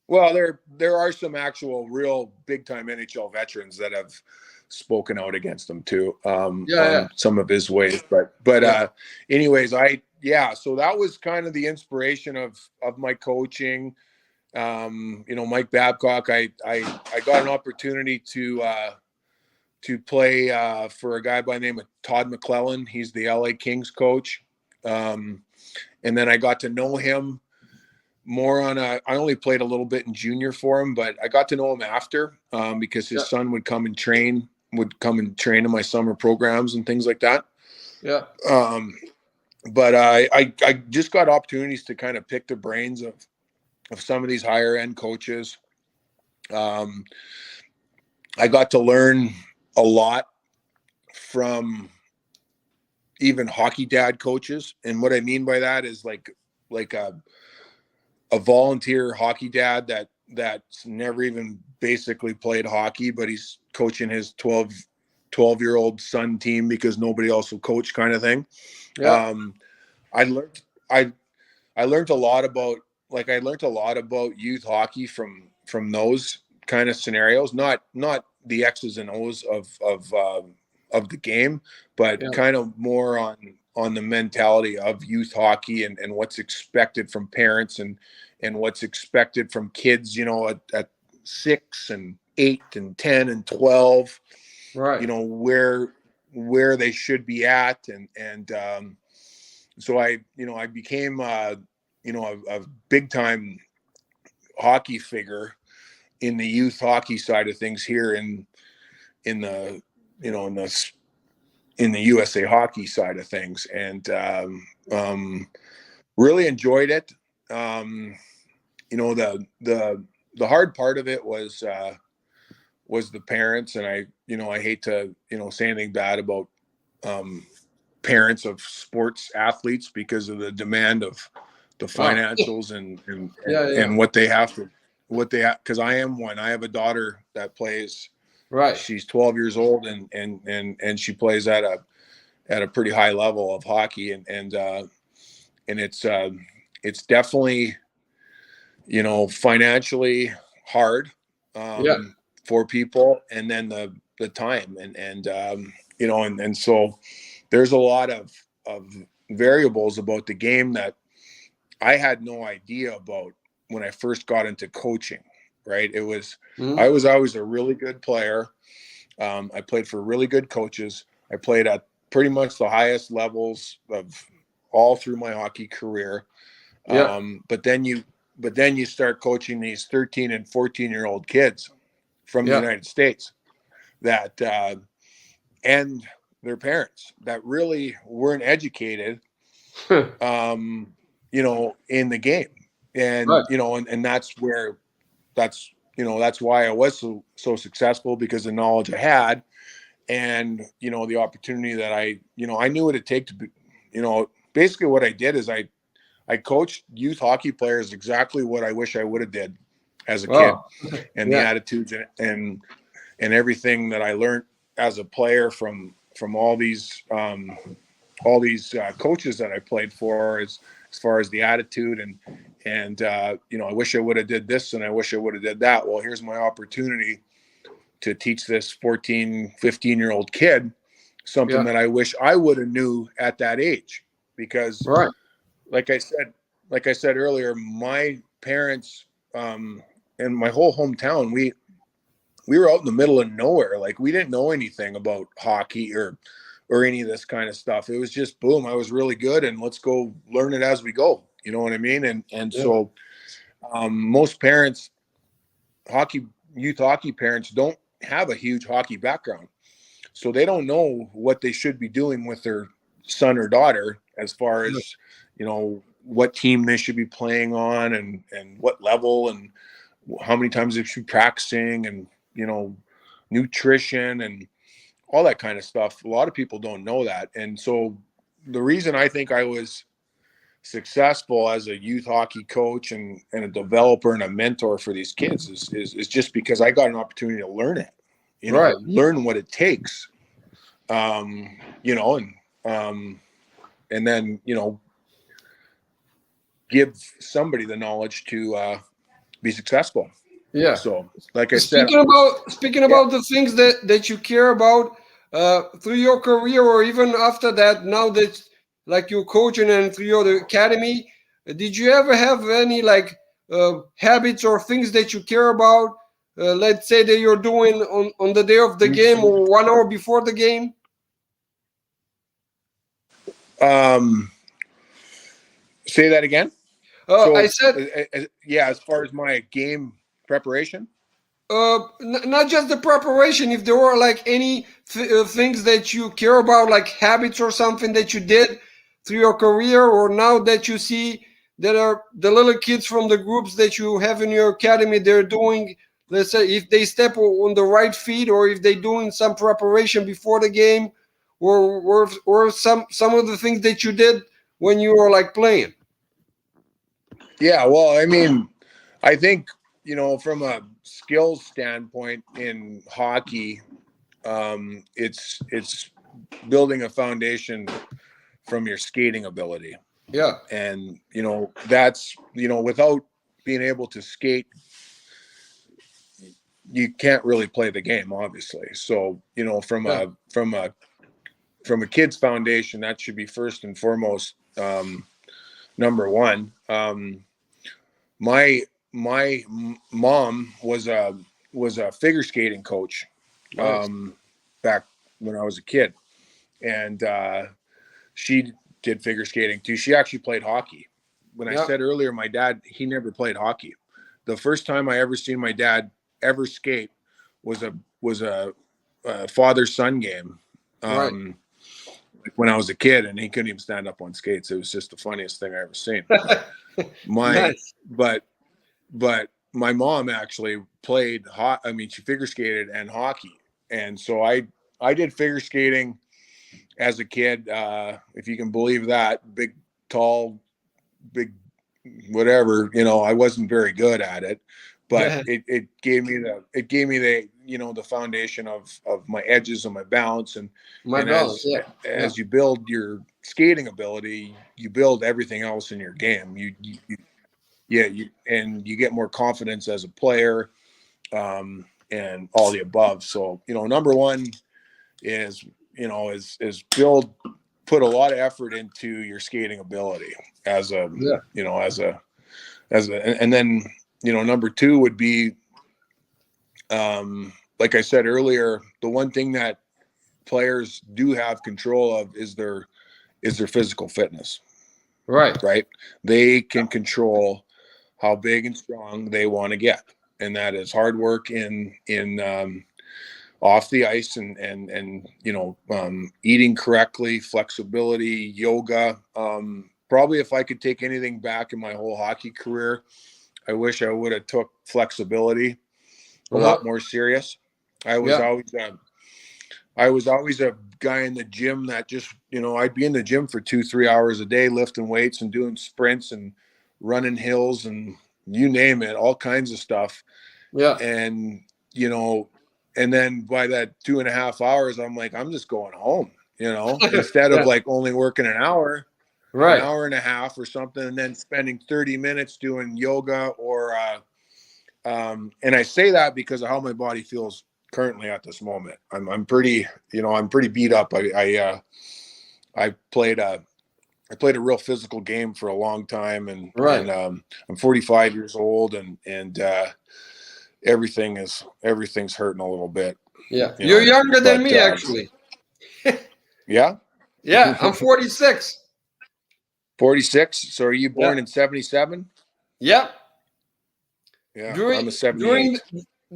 Well, there are some actual real big time NHL veterans that have spoken out against him too, on some of his ways. But anyways, so that was kind of the inspiration of my coaching. You know, Mike Babcock, I got an opportunity to play for a guy by the name of Todd McClellan. He's the LA Kings coach. And then I got to know him more I only played a little bit in junior for him, but I got to know him after, because his son would come and train in my summer programs and things like that. Yeah. But I just got opportunities to kind of pick the brains of some of these higher end coaches. I got to learn a lot from even hockey dad coaches. And what I mean by that is like a volunteer hockey dad that's never even basically played hockey, but he's coaching his 12-year-old son team because nobody else will coach, kind of thing. Yeah. I learned I learned a lot about youth hockey from those kind of scenarios, not the X's and O's of the game, but Yeah. kind of more on the mentality of youth hockey and what's expected from parents and what's expected from kids, at 6 and 8 and 10 and 12, Right. where they should be at. And so I became, a big time hockey figure in the youth hockey side of things here in the, in the USA hockey side of things. And, really enjoyed it. The hard part of it was the parents. And I hate to, say anything bad about, parents of sports athletes because of the demand of the financials and what they have because I am one. I have a daughter that plays. Right. She's 12 years old and she plays at a pretty high level of hockey and it's definitely financially hard for people, and then the time and so there's a lot of variables about the game that I had no idea about when I first got into coaching. Right. It was, I was always a really good player. I played for really good coaches. I played at pretty much the highest levels of all through my hockey career. But then you start coaching these 13 and 14-year-old kids from the United States that, and their parents that really weren't educated, in the game. And, and that's why I was so successful, because the knowledge I had and, the opportunity that I knew what it take to be, basically what I did is I coached youth hockey players exactly what I wish I would have did as a kid, and the attitudes and everything that I learned as a player from all these coaches that I played for, as far as the attitude and I wish I would have did this and I wish I would have did that. Well, here's my opportunity to teach this 14, 15-year-old kid something that I wish I would have knew at that age, because like I said earlier, my parents and my whole hometown, we were out in the middle of nowhere. Like, we didn't know anything about hockey or any of this kind of stuff. It was just boom, I was really good and let's go learn it as we go. You know what I mean? So most parents, youth hockey parents, don't have a huge hockey background. So they don't know what they should be doing with their son or daughter as far as, what team they should be playing on and what level and how many times they should be practicing and, nutrition and all that kind of stuff. A lot of people don't know that. And so the reason I think I was successful as a youth hockey coach and a developer and a mentor for these kids is just because I got an opportunity to learn it, learn what it takes, and then, give somebody the knowledge to be successful. Yeah. So, like I speaking said, about the things that you care about through your career, or even after that, now that like you're coaching and through your academy, did you ever have any like habits or things that you care about? Let's say that you're doing on the day of the game or 1 hour before the game. Say that again. I said, as far as my game preparation. not just the preparation, if there were like any things that you care about, like habits or something that you did through your career, or now that you see that are the little kids from the groups that you have in your academy, they're doing, let's say, if they step on the right feet, or if they're doing some preparation before the game, or some of the things that you did when you were like playing. Yeah, well, I mean, I think, from a skills standpoint in hockey, it's building a foundation from your skating ability. Yeah. And, that's, without being able to skate, you can't really play the game, obviously. So, from a kid's foundation, that should be first and foremost, number one. My mom was a figure skating coach, Nice. back when I was a kid, and she did figure skating too. She actually played hockey. When I said earlier, my dad, he never played hockey. The first time I ever seen my dad ever skate was a father-son game. When I was a kid, and he couldn't even stand up on skates. It was just the funniest thing I ever seen. Nice. But my mom actually played she figure skated and hockey. And so I did figure skating as a kid, if you can believe that. Big, tall, big, whatever, I wasn't very good at it, but it gave me the the foundation of my edges and my balance, and as you build your skating ability, you build everything else in your game. You get more confidence as a player, and all the above. So, number one is put a lot of effort into your skating ability and then, number two would be, like I said earlier, the one thing that players do have control of is their physical fitness. Right. They can control how big and strong they want to get. And that is hard work in off the ice and eating correctly, flexibility, yoga. Probably if I could take anything back in my whole hockey career, I wish I would have took flexibility a lot more serious. I was always a guy in the gym that just, I'd be in the gym for 2-3 hours a day, lifting weights and doing sprints and running hills and you name it, all kinds of stuff. Yeah. And, and then by that 2.5 hours, I'm like, I'm just going home, instead of like only working an hour and a half or something, and then spending 30 minutes doing yoga or, and I say that because of how my body feels currently at this moment. I'm pretty beat up. I played a real physical game for a long time, and I'm 45 years old, and everything's hurting a little bit. Yeah, you're younger than me, actually. Yeah. Yeah, I'm 46. 46. So are you born in 77? Yep. Yeah, I'm a 78.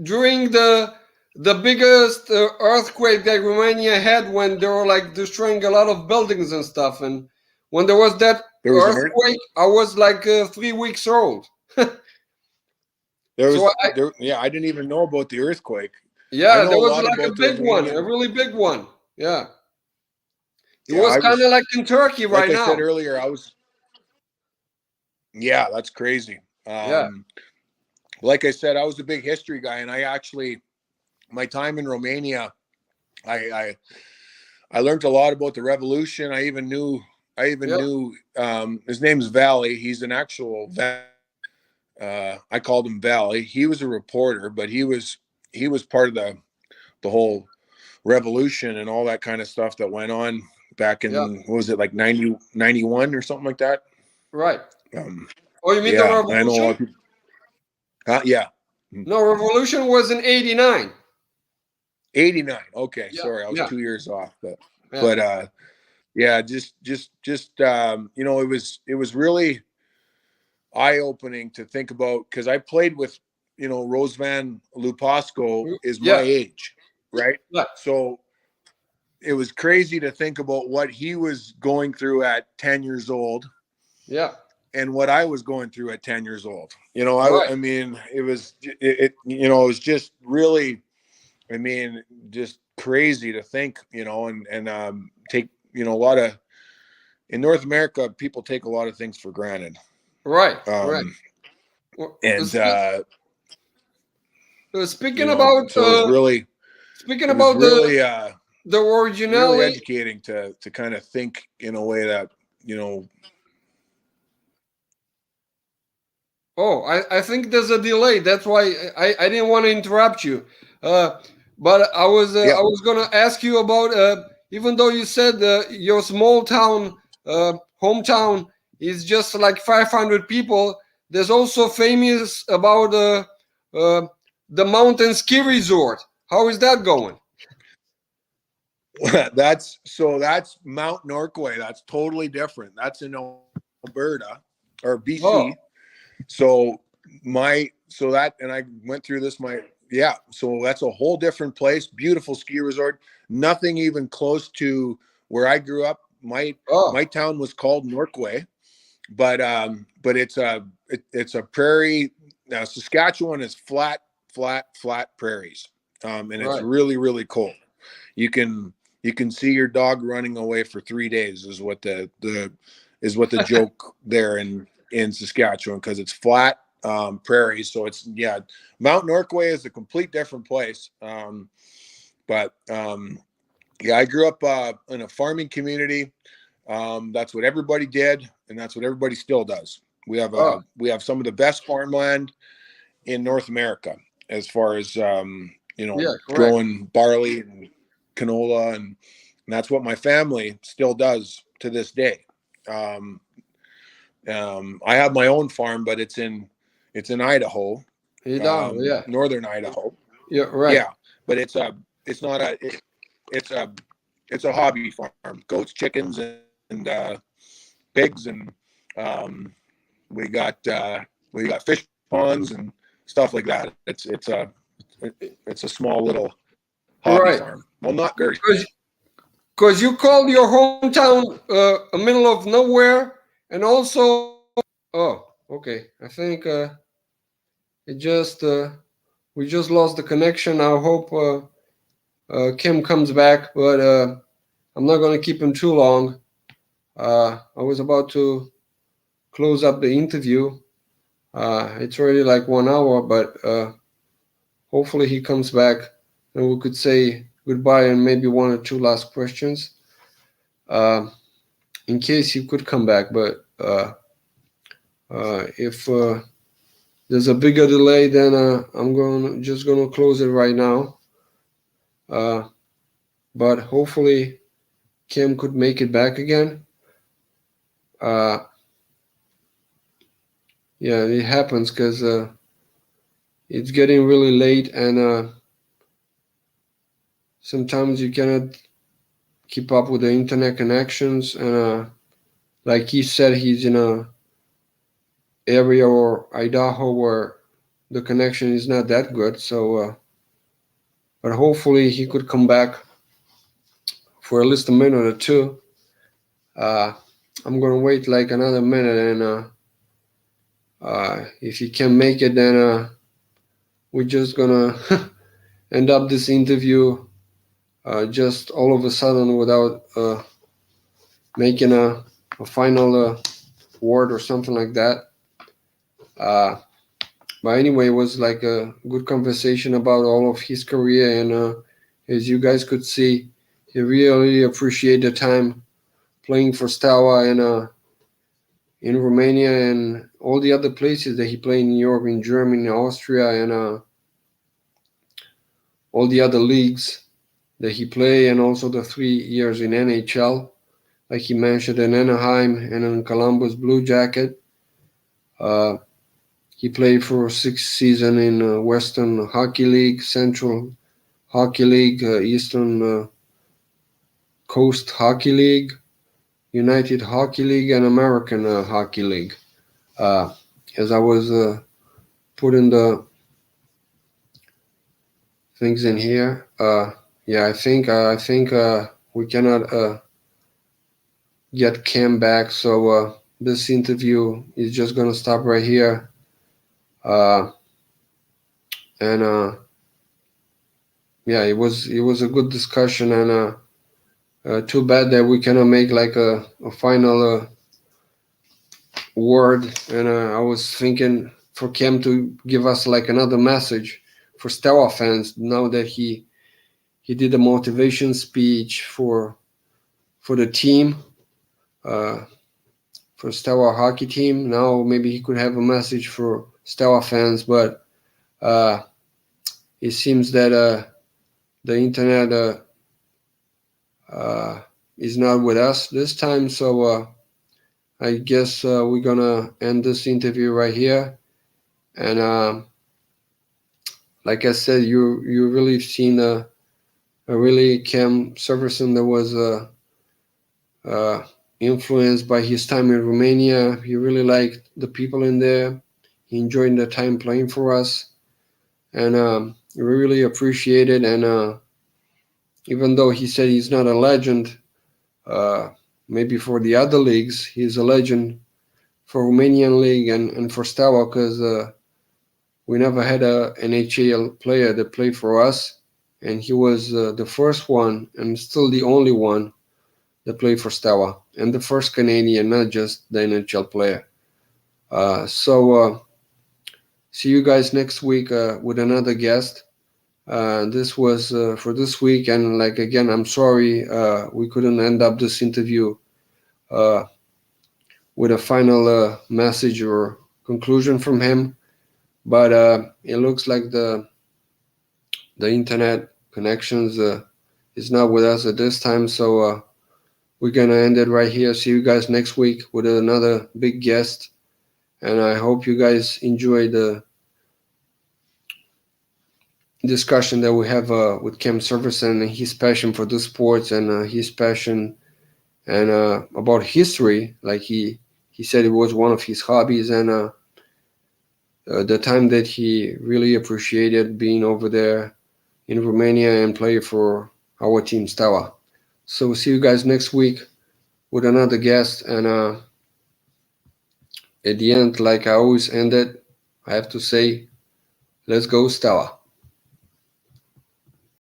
During the biggest earthquake that Romania had, when they were like destroying a lot of buildings and stuff, and when there was that earthquake, I was like 3 weeks old. I didn't even know about the earthquake. Yeah, there was like a big one, a really big one. Yeah. It was kind of like in Turkey right now. Like I said earlier, that's crazy. Like I said, I was a big history guy, and I actually, my time in Romania, I learned a lot about the revolution. I even knew his name's Valley. He's an actual I called him Valley. He was a reporter, but he was part of the whole revolution and all that kind of stuff that went on back in what was it, like 91 or something like that? Right. Oh, you mean the revolution? I know a lot of people. Yeah. No, revolution was in 89. 89. Okay, sorry, I was 2 years off, but it was really eye-opening to think about, because I played with Rose Van Lupasco is my Yeah. age, right? Yeah. So it was crazy to think about what he was going through at 10 years old. Yeah. And what I was going through at 10 years old. Right. I mean, it was just really, I mean, just crazy to think, and take, a lot of, in North America, people take a lot of things for granted. Right. Right. Well, And, speaking about so it was about really, the really originality. educating to kind of think in a way that, Oh, I think there's a delay. That's why I didn't want to interrupt you. But I yeah, was gonna ask you about even though you said your small town hometown is just like 500 people. There's also famous about the mountain ski resort. How is that going? that's Mount Norquay. That's totally different. That's in Alberta or Oh, BC. So and I went through this, so that's a whole different place. Beautiful ski resort. Nothing even close to where I grew up. My oh, town was called Norquay, but it's a prairie. Now Saskatchewan is flat prairies. And it's right. really, really cold. You can see your dog running away for 3 days is what the joke there in Saskatchewan, because it's flat prairies. So it's Mount Norquay is a complete different place. But I grew up in a farming community. That's what everybody did, and that's what everybody still does. We Oh, have some of the best farmland in North America as far as yeah, correct. growing barley and canola, and that's what my family still does to this day. Um, I have my own farm, but it's in Idaho, Idaho, yeah, northern Idaho. yeah, right. Yeah, but it's not it's a it's a hobby farm. Goats, chickens, and pigs, and we got fish ponds and stuff like that. It's a small little hobby Right. farm. Well, not very. Because you called your hometown a middle of nowhere, and also, oh, okay. I think it just we just lost the connection. I hope Kim comes back, but I'm not gonna keep him too long. I was about to close up the interview. It's already like 1 hour, but hopefully he comes back, and we could say goodbye and maybe one or two last questions. Uh, in case he could come back, but if there's a bigger delay, then I'm just gonna close it right now. Uh, but hopefully Kim could make it back again. Uh, yeah, it happens because it's getting really late, and sometimes you cannot keep up with the internet connections. And like he said, he's in a area or Idaho where the connection is not that good. So, but hopefully he could come back for at least a minute or two. Uh, I'm gonna wait like another minute, and if he can make it, then we're just gonna end up this interview just all of a sudden without making a final word or something like that. Uh, but anyway, it was like a good conversation about all of his career, and as you guys could see, he really appreciated the time playing for Steaua and in Romania and all the other places that he played in Europe, in Germany, Austria, and all the other leagues that he played, and also the 3 years in NHL, like he mentioned, in Anaheim and in Columbus Blue Jacket. Uh, he played for 6 seasons in Western Hockey League, Central Hockey League, Eastern Coast Hockey League, United Hockey League, and American Hockey League. Uh, as I was putting things in here. Yeah, I think we cannot get Cam back, so this interview is just gonna stop right here. And yeah, it was a good discussion, and too bad that we cannot make like a final word. And I was thinking for Cam to give us like another message for Steaua fans now that he did a motivation speech for the team, for Steaua hockey team. Now maybe he could have a message for Steaua fans, but it seems that the internet is not with us this time. So I guess we're gonna end this interview right here. And like I said, you really seen a really Cam Severson that was influenced by his time in Romania. He really liked the people in there. He enjoyed the time playing for us, and we really appreciate it. And even though he said he's not a legend, maybe for the other leagues, he's a legend for Romanian league and for Steaua, because we never had a NHL player that played for us, and he was the first one and still the only one that played for Steaua, and the first Canadian, not just the NHL player. So see you guys next week with another guest. This was for this week, and like again, I'm sorry we couldn't end up this interview with a final message or conclusion from him. But it looks like the internet connections is not with us at this time, so we're gonna end it right here. See you guys next week with another big guest, and I hope you guys enjoy the discussion that we have with Cam Severson and his passion for the sports, and his passion and about history. Like he said, it was one of his hobbies, and the time that he really appreciated being over there in Romania and play for our team Steaua. So we'll see you guys next week with another guest. And at the end, like I always end it, I have to say, let's go Steaua.